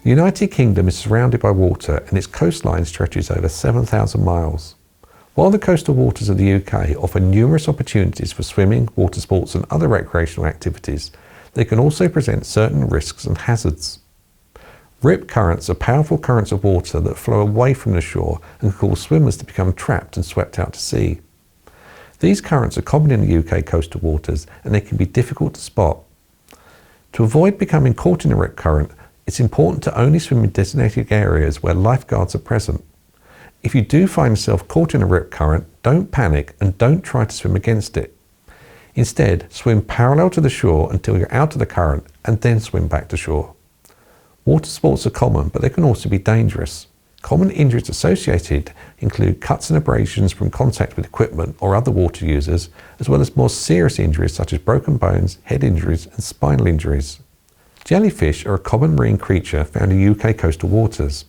The United Kingdom is surrounded by water and its coastline stretches over 7,000 miles. While the coastal waters of the UK offer numerous opportunities for swimming, water sports and other recreational activities, they can also present certain risks and hazards. Rip currents are powerful currents of water that flow away from the shore and cause swimmers to become trapped and swept out to sea. These currents are common in the UK coastal waters and they can be difficult to spot. To avoid becoming caught in a rip current, it's important to only swim in designated areas where lifeguards are present. If you do find yourself caught in a rip current, don't panic and don't try to swim against it. Instead, swim parallel to the shore until you're out of the current and then swim back to shore. Water sports are common, but they can also be dangerous. Common injuries associated include cuts and abrasions from contact with equipment or other water users, as well as more serious injuries such as broken bones, head injuries and spinal injuries. Jellyfish are a common marine creature found in UK coastal waters.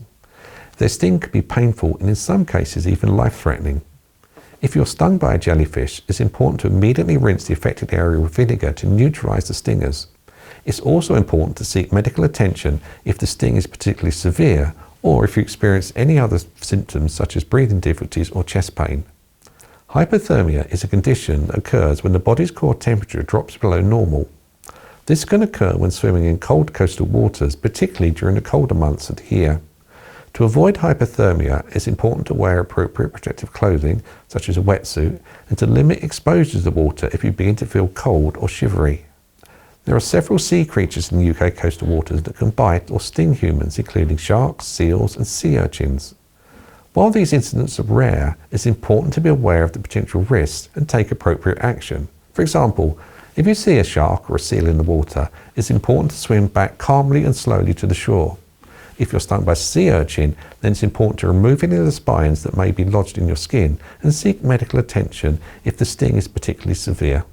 Their sting can be painful and in some cases even life-threatening. If you're stung by a jellyfish, it's important to immediately rinse the affected area with vinegar to neutralise the stingers. It's also important to seek medical attention if the sting is particularly severe or if you experience any other symptoms such as breathing difficulties or chest pain. Hypothermia is a condition that occurs when the body's core temperature drops below normal. This can occur when swimming in cold coastal waters, particularly during the colder months of the year. To avoid hypothermia, it's important to wear appropriate protective clothing, such as a wetsuit, and to limit exposure to the water if you begin to feel cold or shivery. There are several sea creatures in the UK coastal waters that can bite or sting humans, including sharks, seals, and sea urchins. While these incidents are rare, it's important to be aware of the potential risks and take appropriate action. For example, if you see a shark or a seal in the water, it's important to swim back calmly and slowly to the shore. If you're stung by a sea urchin, then it's important to remove any of the spines that may be lodged in your skin and seek medical attention if the sting is particularly severe.